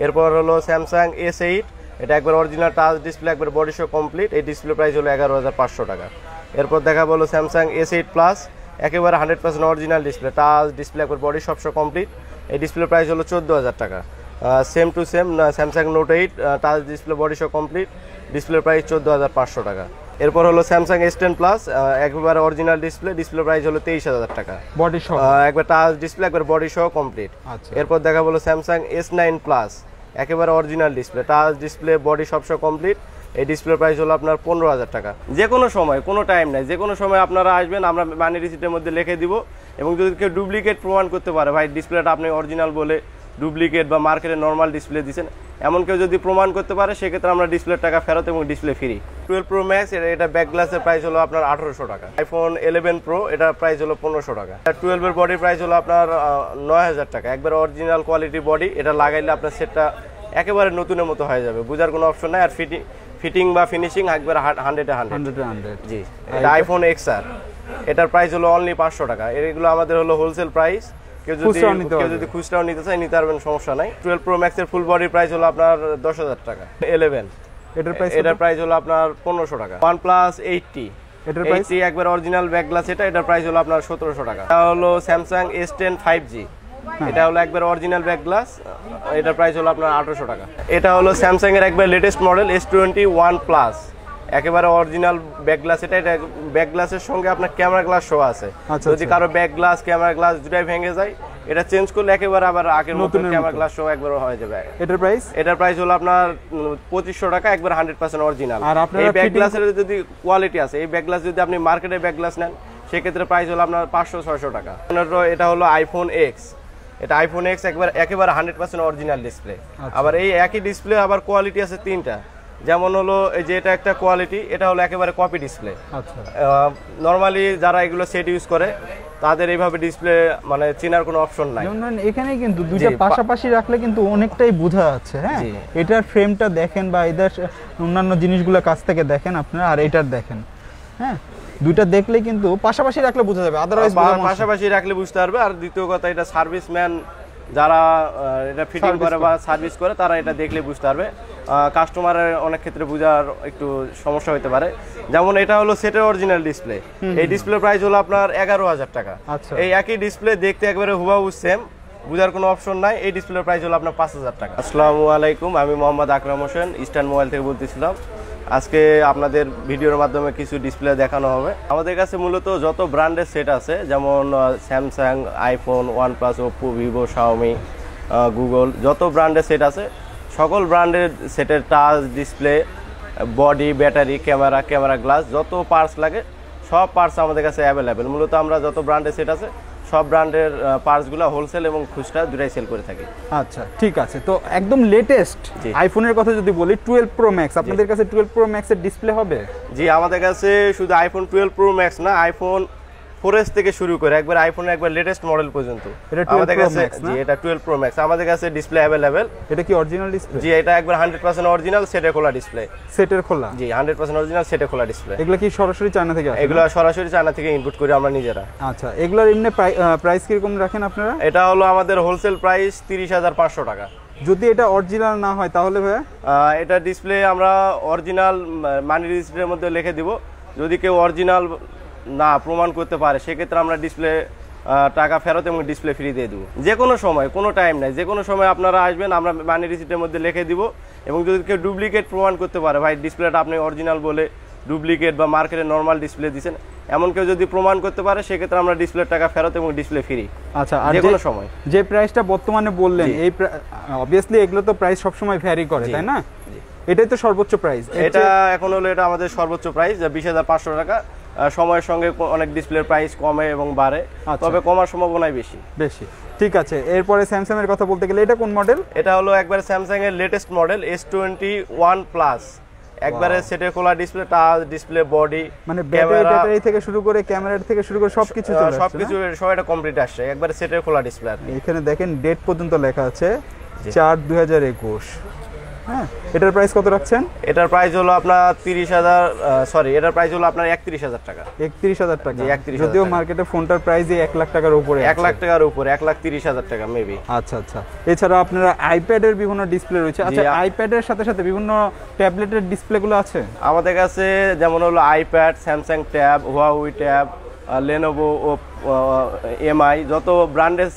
এরপর হলো Samsung S8, এটা একবার অরিজিনাল টাচ ডিসপ্লে, একবার বডি শো কমপ্লিট। এই ডিসপ্লে প্রাইস হলো 11,500 টাকা। এরপর দেখা বলো স্যামসাং S8 প্লাস, একেবারে 100% অরিজিনাল ডিসপ্লে, টাচ ডিসপ্লে, একবার বডি সব শো কমপ্লিট। এই ডিসপ্লে প্রাইস হলো 14,000 টাকা। Same to same Samsung note 8, touch display, body show complete, display price 14,500 টাকা। এরপর হলো স্যামসাং S10 প্লাস, একবারে অরিজিনাল ডিসপ্লে, ডিসপ্লে প্রাইস হলো 23,000 টাকা, বডি সহ, একবার টাচ ডিসপ্লে, একবার বডি সহ কমপ্লিট। এরপর দেখা বলো স্যামসাং S9 প্লাস, একেবারে original display, touch display, body সব সহ কমপ্লিট। এই ডিসপ্লে প্রাইস হলো আপনার 15,000 টাকা। যে কোনো সময়, কোনো টাইম নাই, যে কোনো সময় আপনারা আসবেন, আমরা মানি রিসিটের মধ্যে লিখে দিব। এবং যদি কেউ ডুপ্লিকেট প্রমাণ করতে পারে, ভাই ডিসপ্লেটা আপনি অরিজিনাল বলে ডুপ্লিকেট বা মার্কেটে নর্মাল ডিসপ্লে দিচ্ছেন, এমন কেউ যদি প্রমাণ করতে পারে, সেক্ষেত্রে আমরা ডিসপ্লের টাকা ফেরত এবং ডিসপ্লে ফ্রি। 12 Pro Max, এটা ব্যাক গ্লাসের প্রাইস হলো আপনার 1800 টাকা। iPhone 11 Pro, এটার প্রাইস হলো 1500 টাকা। 12 এর বডি প্রাইস হলো আপনার 9,000 টাকা। একবার অরিজিনাল কোয়ালিটি বডি, এটা লাগাইলে আপনার সেটটা একেবারে নতুনের মতো হয়ে যাবে, বোঝার কোনো অপশন নাই। আর ফিটিং বা ফিনিশিং একবার 100 জি। এটা iPhone XR, এটার প্রাইস হলো অনলি 500 টাকা। এগুলো আমাদের হলো হোলসেল প্রাইস, কেউ যদি খুচরাও নিতে চায় নিতে পারবেন, সমস্যা নাই। 12 Pro Max এর ফুল বডি প্রাইস হলো আপনার 10,000 টাকা। 11, এটার প্রাইস হলো আপনার 1500 টাকা। OnePlus 80, এটার প্রাইস একবার অরিজিনাল ব্যাক গ্লাস, এটার প্রাইস হলো আপনার 1700 টাকা। এটা হলো স্যামসাং S10 5G, এটা হলো একবার অরিজিনাল ব্যাক গ্লাস, এটার প্রাইস হলো আপনার 1800 টাকা। এটা হলো স্যামসাং এর একবার লেটেস্ট মডেল S21 প্লাস, একেবারে অরিজিনাল ব্যাক গ্লাস। এটা ব্যাক গ্লাসের সঙ্গে আপনার ক্যামেরা গ্লাস শো আছে। যদি কারো ব্যাক গ্লাস, ক্যামেরা গ্লাস দুটাই ভেঙে যায়, এটা চেঞ্জ করলে একেবারে আবার আগের মতো ক্যামেরা গ্লাস শো একবার হয়ে যাবে। এটার প্রাইস হলো আপনার 2500 টাকা, একবার 100% অরিজিনাল। এই ব্যাক গ্লাসের যদি কোয়ালিটি আছে, এই ব্যাক গ্লাস যদি আপনি মার্কেটে ব্যাক গ্লাস নেন, সেক্ষেত্রে প্রাইস হলো আপনার 500-600 টাকা। এটা হলো iPhone X, এটা iPhone X একেবারে 100% অরিজিনাল ডিসপ্লে। আবার এই একই ডিসপ্লে আবার কোয়ালিটি আছে 3টা, যেমন হলো এই যে এটা একটা কোয়ালিটি, এটা হলো একেবারে কপি ডিসপ্লে। নরমালি যারা এগুলো সেট ইউজ করে, তাদের এইভাবে ডিসপ্লে মানে চেনার কোনো অপশন নাই। এখানে কিন্তু দুইটা পাশাপাশি রাখলে কিন্তু অনেকটাই বোঝা যাচ্ছে। হ্যাঁ, এটার ফ্রেমটা দেখেন বা এদের অন্যান্য জিনিসগুলো কাছ থেকে দেখেন আপনারা, আর এটার দেখেন। হ্যাঁ, দুইটা দেখলে কিন্তু পাশাপাশি রাখলে বোঝা যাবে, আদারওয়াইজ পাশাপাশি রাখলে বুঝতে পারবে। আর দ্বিতীয় কথা, এটা সার্ভিসম্যান যারা এটা ফিটিং করে বা সার্ভিস করে, তারা এটা দেখলে বুঝতে পারবে। কাস্টমারের অনেক ক্ষেত্রে বোঝার একটু সমস্যা হতে পারে। যেমন এটা হলো সেটের অরিজিনাল ডিসপ্লে, এই ডিসপ্লে প্রাইস হলো আপনার 11,000 টাকা। এই একই ডিসপ্লে দেখতে একবারে হুবহু সেম, বুঝার কোনো অপশন নাই। এই ডিসপ্লের প্রাইস হলো আপনার 5,000 টাকা। আসসালামু আলাইকুম, আমি মোহাম্মদ আকরাম হোসেন, ইস্টার্ন মোবাইল থেকে বলতেছিলাম। আজকে আপনাদের ভিডিওর মাধ্যমে কিছু ডিসপ্লে দেখানো হবে। আমাদের কাছে মূলত যত ব্র্যান্ডের সেট আছে, যেমন Samsung, iPhone, OnePlus, Oppo, Vivo, Xiaomi, Google, যত ব্র্যান্ডের সেট আছে, সকল ব্র্যান্ডের সেটের touch display, body, battery, camera glass, যত পার্টস লাগে সব পার্টস আমাদের কাছে অ্যাভেলেবেল। মূলত আমরা যত ব্র্যান্ডের সেট আছে, সব ব্র্যান্ডের পার্টসগুলো হোলসেল এবং খুচরা দুটাই সেল করে থাকি। আচ্ছা, ঠিক আছে। তো একদম লেটেস্ট আইফোনের কথা যদি বলি, 12 Pro Max, আপনাদের কাছে 12 Pro Max এর ডিসপ্লে হবে? জি, আমাদের কাছে শুধু iPhone 12 Pro Max না, iPhone 4S থেকে শুরু করে একবার আইফোনের একবার লেটেস্ট মডেল পর্যন্ত আমাদের কাছে। জি, এটা 12 Pro Max, আমাদের কাছে ডিসপ্লে অ্যাভেলেবেল। এটা কি অরিজিনাল ডিসপ্লে? জি, এটা একবার 100% অরিজিনাল সেটের খোলা ডিসপ্লে। সেটের খোলা? জি, 100% অরিজিনাল সেটের খোলা ডিসপ্লে। এগুলো কি সরাসরি চায়না থেকে আসে? এগুলো সরাসরি চায়না থেকে ইনপুট করি আমরা নিজেরা। আচ্ছা, এগুলোর এমনি প্রাইস কিরকম রাখেন আপনারা? এটা হলো আমাদের হোলসেল প্রাইস 30,500 টাকা। যদি এটা অরিজিনাল না হয় তাহলে ভাইয়া? এটা ডিসপ্লে আমরা অরিজিনাল মানি রিসিটের মধ্যে লিখে দিব। যদি কেউ অরিজিনাল না প্রমাণ করতে পারে, সেক্ষেত্রে আমরা ডিসপ্লে টাকা ফেরত এবং ডিসপ্লে ফ্রি দিয়ে দেবো। যে কোনো সময়, কোনো টাইম নাই, যে কোনো সময় আপনারা আসবেন, আমরা মানি রিসিটের মধ্যে লিখে দিব। এবং যদি কেউ ডুপ্লিকেট প্রমাণ করতে পারে, ভাই ডিসপ্লেটা আপনি অরিজিনাল বলে ডুপ্লিকেট বা মার্কেটে নর্মাল ডিসপ্লে দিচ্ছেন, এমন কেউ যদি প্রমাণ করতে পারে, সেক্ষেত্রে আমরা ডিসপ্লের টাকা ফেরত এবং ডিসপ্লে ফ্রি। আচ্ছা, আর যে কোনো সময় যে প্রাইসটা বর্তমানে বললেন, এই অবভিয়াসলি এগুলো তো প্রাইস সবসময় ভ্যারি করে, তাই না? এটাই তো সর্বোচ্চ প্রাইস। এটা এখন হলো এটা আমাদের সর্বোচ্চ প্রাইস 20,500 টাকা। সময়ের সঙ্গে অনেক ডিসপ্লের প্রাইস কমে এবং বাড়ে, তবে কমার সম্ভাবনাই বেশি। ঠিক আছে, এরপরে স্যামসাং এর কথা বলতে গেলে, এটা কোন মডেল? এটা হলো একবার স্যামসাং এর লেটেস্ট মডেল S21 প্লাস, একবারে সেটের খোলা ডিসপ্লে, টাচ ডিসপ্লে, বডি, মানে ব্যাটারি থেকে শুরু করে ক্যামেরা থেকে শুরু করে সবকিছু সবটা কমপ্লিট আসছে, একবারে সেটের খোলা ডিসপ্লে। এখানে দেখেন ডেট পর্যন্ত লেখা আছে 4/2021। হ্যাঁ, এটার প্রাইস কত রাখছেন? এটার প্রাইস হলো আপনার 30,000, সরি, এটার প্রাইস হলো আপনার 31,000 টাকা। 31,000 টাকা? জি, 31,000। যদিও মার্কেটে ফোনটার প্রাইস 1 লাখ টাকার উপরে, 1 লাখ টাকার উপরে, 1,30,000 টাকা মেবি। আচ্ছা আচ্ছা। এছাড়া আপনারা আইপ্যাডের বিভিন্ন ডিসপ্লে রয়েছে। আচ্ছা, আইপ্যাডের সাথে সাথে বিভিন্ন ট্যাবলেটের ডিসপ্লেগুলো আছে আমাদের কাছে, যেমন হলো iPad, Samsung tab, Huawei tab, Lenovo, MI, যত ব্র্যান্ডের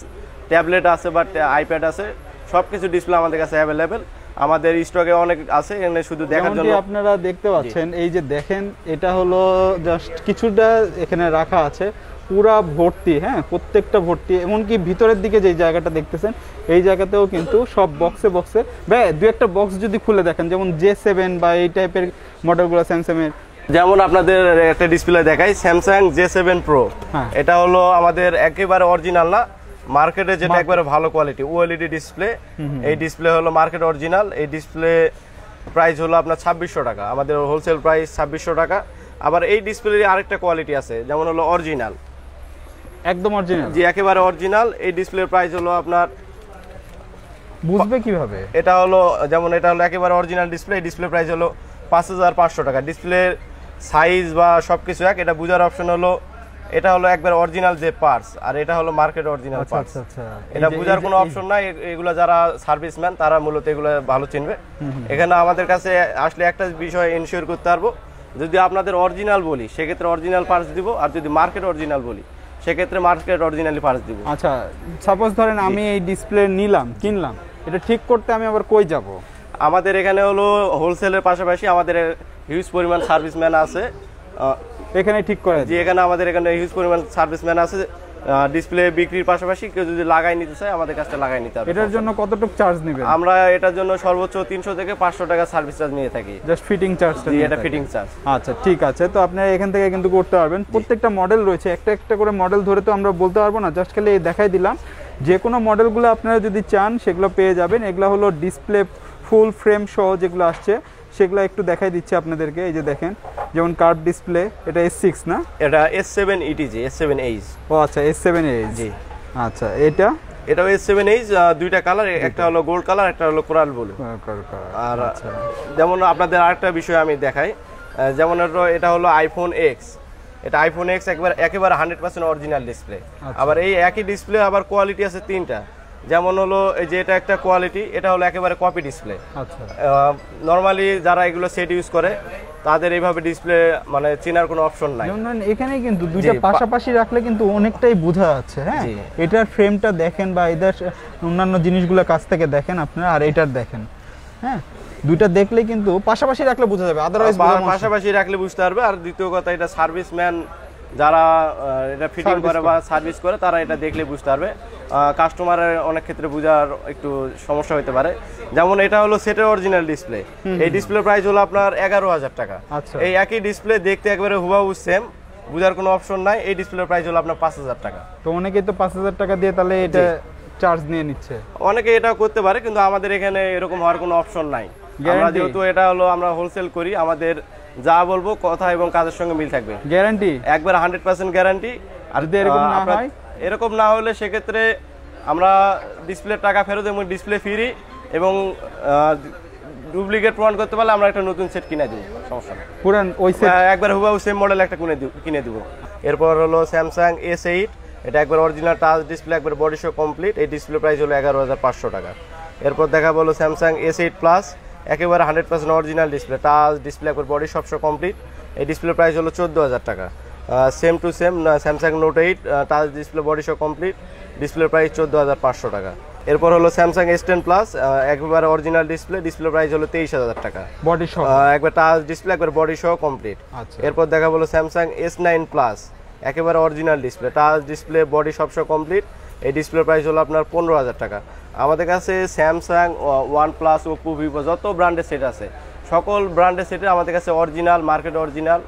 ট্যাবলেট আছে বা আইপ্যাড আছে সব কিছু ডিসপ্লে আমাদের কাছে অ্যাভেলেবেল। আমাদের স্টকে অনেক আছে, এখানে শুধু দেখার জন্য আপনারা দেখতে পাচ্ছেন। এই যে দেখেন, এটা হলো জাস্ট কিছুটা এখানে রাখা আছে, পুরা ভর্তি, হ্যাঁ, প্রত্যেকটা ভর্তি। এমনকি ভিতরের দিকে যে জায়গাটা দেখতেছেন এই জায়গাতেও কিন্তু সব বক্সে বক্সে, ভাই দু একটা বক্স যদি খুলে দেখেন, যেমন J7 বা এই টাইপের মডেলগুলো স্যামসাং এর। যেমন আপনাদের একটা ডিসপ্লে দেখাই, স্যামসাং J7 Pro। এটা হলো আমাদের একেবারে অরিজিনাল না, মার্কেটে যেটা একবারে ভালো কোয়ালিটি ওএলইডি ডিসপ্লে। এই ডিসপ্লে হলো মার্কেট অরিজিনাল। এই ডিসপ্লে প্রাইস হলো আপনার 2600 টাকা, আমাদের হোলসেল প্রাইস 2600 টাকা। আবার এই ডিসপ্লের আরেকটা কোয়ালিটি আছে, যেমন হলো অরিজিনাল, একদম অরিজিনাল। জি, একেবারে অরিজিনাল। এই ডিসপ্লের প্রাইস হলো আপনার, বুঝবে কিভাবে? এটা হলো, যেমন এটা হলো একেবারে অরিজিনাল ডিসপ্লে। এই ডিসপ্লে প্রাইস হলো 5,500 টাকা। ডিসপ্লের সাইজ বা সবকিছু এক। এটা বুঝার অপশন হলো, এটা হলো একবার অরিজিনাল যে পার্টস, আর এটা হলো মার্কেট অরিজিনাল পার্টস। এটা বুঝার কোনো অপশন নাই। এগুলো যারা সার্ভিসম্যান তারা মূলত এগুলো ভালো চিনবে। এখানে আমাদের কাছে আসলে একটা বিষয় এনশিওর করতে পারবো, যদি আপনাদের অরিজিনাল বলি সেক্ষেত্রে অরিজিনাল পার্টস দিব, আর যদি মার্কেট অরিজিনাল বলি সেক্ষেত্রে মার্কেট অরিজিনালি পার্টস দিব। আচ্ছা, সাপোজ ধরেন আমি এই ডিসপ্লে নিলাম, কিনলাম, এটা ঠিক করতে আমি আবার কই যাব? আমাদের এখানে হলো হোলসেলের পাশাপাশি আমাদের হিউজ পরিমাণ সার্ভিসম্যান আছে, এখানে ঠিক করে। জি, এখানে আমাদের এখানে হিউজ পরিমাণ সার্ভিসম্যান আছে। ডিসপ্লে বিক্রির পাশাপাশি কেউ যদি লাগাই নিতে চায় আমাদের কাছে লাগাই নিতে হবে। এটার জন্য কতটুকু চার্জ নেবেন? আমরা এটার জন্য সর্বোচ্চ 300 থেকে 500 টাকা সার্ভিস চার্জ নিয়ে থাকি। জাস্ট ফিটিং চার্জটা? জি, এটা ফিটিং চার্জ। আচ্ছা, ঠিক আছে। তো আপনারা এখান থেকে কিন্তু করতে পারবেন। প্রত্যেকটা মডেল রয়েছে, একটা একটা করে মডেল ধরে তো আমরা বলতে পারবো না, জাস্ট খালি দেখাই দিলাম। যে কোনো মডেলগুলো আপনারা যদি চান সেগুলো পেয়ে যাবেন। এগুলো হলো ডিসপ্লে ফুল ফ্রেম সহ যেগুলো আসছে সেগুলো একটু দেখাই দিচ্ছি আপনাদেরকে। এই যে দেখেন, যেমন কার্ভ ডিসপ্লে, এটা S6 না? এটা S7 ETG, S7H। ও আচ্ছা, S7H। জি আচ্ছা, এটাও S7H। দুইটা কালার, একটা হলো গোল্ড কালার, একটা হলো কোরাল ব্লু। আর যেমন আপনাদের আরেকটা বিষয় আমি দেখাই, যেমন এটা হলো আইফোন X। এটা আইফোন X একেবারে 100% অরিজিনাল ডিসপ্লে। আবার এই একই ডিসপ্লে আবার কোয়ালিটি আছে 3টা। যেমন হলো এই যে এটা একটা কোয়ালিটি, এটা হলো একেবারে কপি ডিসপ্লে। আচ্ছা, নরমালি যারা এগুলো সেট ইউজ করে তাদের এইভাবে ডিসপ্লে মানে চেনার কোনো অপশন নাই। যেমন এখানে কিন্তু দুইটা পাশাপাশি রাখলে কিন্তু অনেকটাই বোঝা যাচ্ছে। হ্যাঁ, এটার ফ্রেমটা দেখেন বা এদের অন্যান্য জিনিসগুলো কাছ থেকে দেখেন আপনারা, আর এটার দেখেন। হ্যাঁ, দুইটা দেখলে কিন্তু পাশাপাশি রাখলে বোঝা যাবে, আদারওয়াইজ পাশাপাশি রাখলে বুঝতে পারবে। আর দ্বিতীয় কথা, এটা সার্ভিসম্যান যারা এটা ফিটিং করে বা সার্ভিস করে তারা এটা দেখলে বুঝতে পারবে। কাস্টমারের অনেক ক্ষেত্রে বোঝার একটু সমস্যা হতে পারে। যেমন এটা হলো সেটের অরিজিনাল ডিসপ্লে। এই ডিসপ্লে প্রাইস হলো আপনার 11,000 টাকা। এই একই ডিসপ্লে দেখতে একবারে হুবহু সেম, বুঝার কোনো অপশন নাই। এই ডিসপ্লের প্রাইস হলো আপনার 5,000 টাকা। তো অনেকেই তো 5,000 টাকা দিয়ে তাহলে এটা চার্জ নিয়ে নিচ্ছে। অনেকে এটা করতে পারে, কিন্তু আমাদের এখানে এরকম হওয়ার কোনো অপশন নাই। আমরা যেহেতু এটা হলো আমরা হোলসেল করি, আমাদের যা বলবো কথা এবং কাজের সঙ্গে মিল থাকবে। গ্যারান্টি একবার 100% গ্যারান্টি। আর যদি এরকম না হয়, এরকম না হলে সেক্ষেত্রে আমরা ডিসপ্লের টাকা ফেরত এবং ডিসপ্লে ফ্রি, এবং ডুপ্লিকেট প্রমাণ করতে পারলে আমরা একটা নতুন সেট কিনে দেবো, সমস্যা নেই। পুরান ওই সেট একবার হুবহু সেম মডেল একটা কিনে দেবো। এরপর হলো স্যামসাং S8। এটা একবার অরিজিনাল টাচ ডিসপ্লে, একবার বডি শো কমপ্লিট। এই ডিসপ্লে প্রাইস হলো 11,500 টাকা। এরপর দেখা বলো স্যামসাং S8 প্লাস, একেবারে 100% অরিজিনাল ডিসপ্লে, টাচ ডিসপ্লে, একবার বডি সব শো কমপ্লিট। এই ডিসপ্লে প্রাইস হলো 14,000 টাকা। Same to same Samsung note 8, touch display, body show complete, display price 14,500 টাকা। এরপর হলো স্যামসাং S10 প্লাস, একবারে অরিজিনাল ডিসপ্লে, ডিসপ্লে প্রাইস হলো 23,000 টাকা। বডি শো, একবার টাচ ডিসপ্লে, একবার বডি শো কমপ্লিট। এরপর দেখা বলো স্যামসাং S9 প্লাস, একেবারে original display, touch display, body সব শো কমপ্লিট। এই ডিসপ্লে প্রাইস হলো আপনার 15,000 টাকা। আমাদের কাছে স্যামসাং, OnePlus, ওপো, ভিভো যত ব্র্যান্ডের সেট আছে সকল ব্র্যান্ডের সেটে আমাদের কাছে অরিজিনাল, মার্কেট অরিজিনাল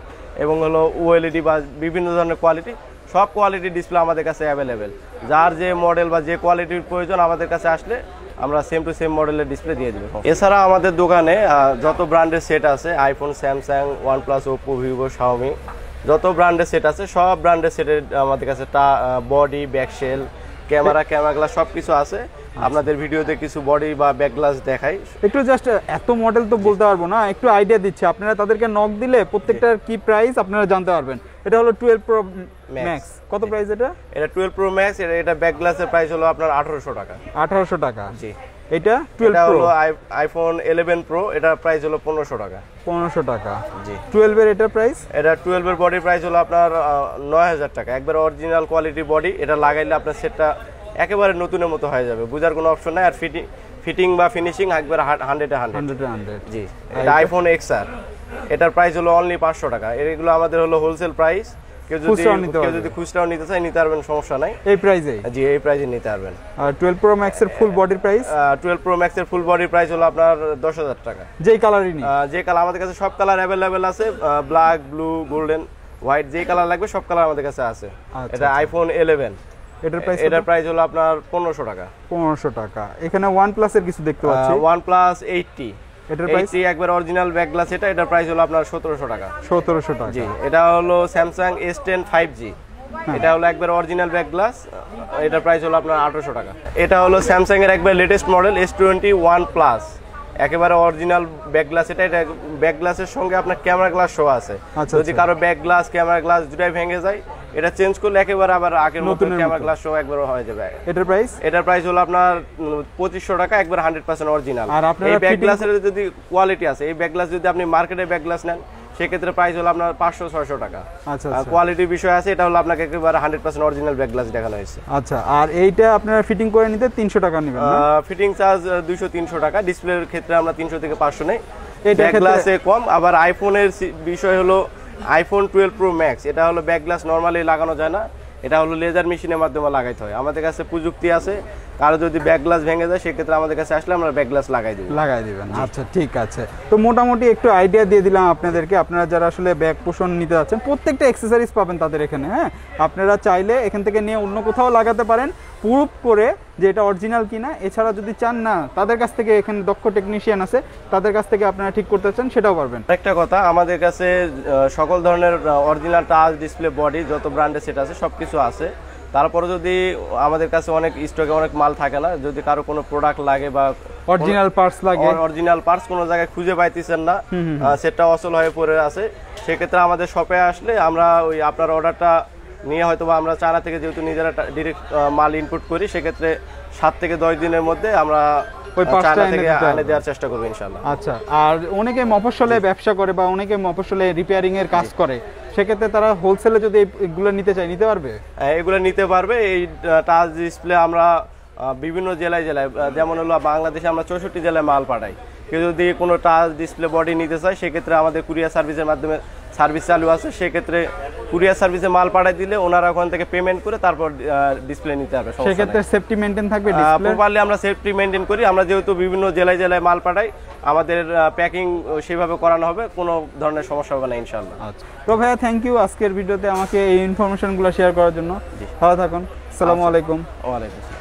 এবং হলো ওএলইডি বা বিভিন্ন ধরনের কোয়ালিটি, সব কোয়ালিটির ডিসপ্লে আমাদের কাছে অ্যাভেলেবেল। যার যে মডেল বা যে কোয়ালিটির প্রয়োজন আমাদের কাছে আসলে আমরা সেম টু সেম মডেলের ডিসপ্লে দিয়ে দেবো। এছাড়া আমাদের দোকানে যত ব্র্যান্ডের সেট আছে, iPhone, Samsung, OnePlus, Oppo, Vivo, Xiaomi, যত ব্র্যান্ডের সেট আছে সব ব্র্যান্ডের সেটের আমাদের কাছে বডি, ব্যাকশেল, ক্যামেরা গ্লাস সবকিছু আছে। আপনাদের ভিডিওতে কিছু বডি বা ব্যাক গ্লাস দেখাই। একটু জাস্ট এত মডেল তো বলতে পারবো না, একটু আইডিয়া দিচ্ছি, আপনারা তাদেরকে নক দিলে প্রত্যেকটার কি প্রাইস আপনারা জানতে পারবেন। এটা হলো 12 Pro Max, কত প্রাইস এটা? এটা 12 Pro Max, এটা ব্যাক গ্লাসের প্রাইস হলো আপনার 1800 টাকা। 1800 টাকা, জি। এটা 12 Pro, হলো আইফোন 11 Pro, এটা প্রাইস হলো 1500 টাকা। 1500 টাকা, জি। 12 এর এটা প্রাইস? এটা 12 এর বডি প্রাইস হলো আপনার 9000 টাকা। একবার অরিজিনাল কোয়ালিটি বডি, এটা লাগাইলে আপনার সেটটা একেবারে নতুনের মতো হয়ে যাবে, বুঝার কোনো অপশন নাই। আর ফিটিং বা ফিনিশিং একবার 100 এ 100, জি। এটা আইফোন XR, এটার প্রাইস হলো অনলি 500 টাকা। এগুলো আমাদের হলো হোলসেল প্রাইস, কেউ যদি খুচরাও নিতে চায় নিতে পারবেন, সমস্যা নাই। এই প্রাইসে? জি, এই প্রাইসে নিতে পারবেন। আর 12 Pro Max এর ফুল বডির প্রাইস? 12 Pro Max এর ফুল বডির প্রাইস হলো আপনার 10000 টাকা। যেই কালারই নিন, যে কালার আমাদের কাছে সব কালার अवेलेबल আছে, ব্ল্যাক, ব্লু, গোল্ডেন, হোয়াইট, যেই কালার লাগবে সব কালার আমাদের কাছে আছে। এটা আইফোন 11, এটার প্রাইস হলো আপনার 1500 টাকা। 1500 টাকা। এখানে OnePlus এর কিছু দেখতে পাচ্ছি, OnePlus 80, এটার প্রাইস? একবার অরিজিনাল ব্যাক গ্লাস, এটার প্রাইস হলো আপনার 1700 টাকা। 1700 টাকা, জি। এটা হলো Samsung S10 5G, এটা হলো একবার অরিজিনাল ব্যাক গ্লাস, এটার প্রাইস হলো আপনার 1800 টাকা। এটা হলো স্যামসাং এর একবার লেটেস্ট মডেল S21 প্লাস, একেবারে অরিজিনাল ব্যাক গ্লাস। এটা ব্যাক গ্লাসের সঙ্গে আপনার ক্যামেরা গ্লাস শো আছে। যদি কারো ব্যাক গ্লাস ক্যামেরা গ্লাস দুটাই ভেঙে যায়, এটা চেঞ্জ করলে একেবারে আবার আগের মতো ক্যামেরা গ্লাস শো একবার হয়ে যাবে। এটার প্রাইস হলো আপনার 2500 টাকা, একবার 100% অরিজিনাল। এই ব্যাক গ্লাসের যদি কোয়ালিটি আছে, এই ব্যাক গ্লাস যদি আপনি মার্কেটে ব্যাক গ্লাস নেন, সেক্ষেত্রে প্রাইস হলো আপনার 500-600 টাকা। আচ্ছা, কোয়ালিটির বিষয় আছে। এটা হলো আপনাকে একেবারে 100% অরিজিনাল ব্যাক গ্লাস দেখানো হয়েছে। আচ্ছা, আর এইটা আপনারা ফিটিং করে নিতে 300 টাকা নেবেন না? ফিটিং চার্জ 200-300 টাকা। ডিসপ্লের ক্ষেত্রে আমরা 300 থেকে 500 নেই, ব্যাক গ্লাসে কম। আবার আইফোনের বিষয় হলো আইফোন 12 Pro Max, এটা হলো ব্যাক গ্লাস নরমালি লাগানো যায় না, এটা হলো লেজার মেশিনের মাধ্যমে লাগাইতে হয়। আমাদের কাছে প্রযুক্তি আছে, কারো যদি ব্যাক গ্লাস ভেঙে যায় সেক্ষেত্রে আমাদের কাছে আসলে আমরা ব্যাক গ্লাস লাগাই দিবেন। আচ্ছা, ঠিক আছে। তো মোটামুটি একটু আইডিয়া দিয়ে দিলাম আপনাদেরকে। আপনারা যারা আসলে ব্যাক পোষণ নিতে যাচ্ছেন, প্রত্যেকটা অ্যাক্সেসরিজ পাবেন তাদের এখানে। হ্যাঁ, আপনারা চাইলে এখান থেকে নিয়ে অন্য কোথাও লাগাতে পারেন, প্রুফ করে যে এটা অরিজিনাল কিনা। এছাড়া যদি চান না, তাদের কাছ থেকে এখানে দক্ষ টেকনিশিয়ান আছে, তাদের কাছ থেকে আপনারা ঠিক করতে চান, সেটাও পারবেন। একটা কথা, আমাদের কাছে সকল ধরনের অরিজিনাল টাচ ডিসপ্লে বডি যত ব্র্যান্ডের সেট আছে সবকিছু আছে। তারপরে যদি আমাদের কাছে অনেক স্টকে অনেক মাল থাকে না, যদি কারো কোনো প্রোডাক্ট লাগে বা অরিজিনাল পার্টস কোনো জায়গায় খুঁজে পাইতেছেন না, সেটটা অচল হয়ে পড়ে আছে, সেক্ষেত্রে আমাদের শপে আসলে আমরা ওই আপনার অর্ডারটা নিয়ে হয়তো বা আমরা চায়না থেকে যেহেতু নিজেরা ডিরেক্ট মাল ইনপুট করি, সেক্ষেত্রে 7 থেকে 10 দিনের মধ্যে আমরা চায়না থেকে এনে দেওয়ার চেষ্টা করব ইনশাআল্লাহ। আচ্ছা, আর অনেকে মফস্বলে ব্যবসা করে বা অনেকে মফস্বলে রিপেয়ারিং এর কাজ করে, সেক্ষেত্রে তারা হোলসেলে যদি এগুলো নিতে চায়, নিতে পারবে? এগুলো নিতে পারবে। এই টাচ ডিসপ্লে আমরা বিভিন্ন জেলায় যেমন হলো বাংলাদেশে আমরা 64 জেলায় মাল পাঠাই। কেউ যদি কোনো টাচ ডিসপ্লে বডি নিতে চায়, সেক্ষেত্রে আমাদের কুরিয়ার সার্ভিসের মাধ্যমে সার্ভিস চালু আছে। সেক্ষেত্রে কুরিয়ার সার্ভিসে মাল পাঠাই দিলে ওনারা ওখান থেকে পেমেন্ট করে তারপর ডিসপ্লে নিতে হবে। সেক্ষেত্রে সেফটি মেইনটেইন থাকবে ডিসপ্লে? প্রপারলি আমরা সেফটি মেইনটেইন করি। আমরা যেহেতু বিভিন্ন জেলায় মাল পাঠাই, আমাদের প্যাকিং সেভাবে করানো হবে, কোনো ধরনের সমস্যা হবে না ইনশাআল্লাহ। আচ্ছা, তো ভাইয়া থ্যাংক ইউ আজকের ভিডিওতে আমাকে এই ইনফরমেশনগুলো শেয়ার করার জন্য। ভালো থাকুন। আসসালামু আলাইকুম। ওয়া আলাইকুম।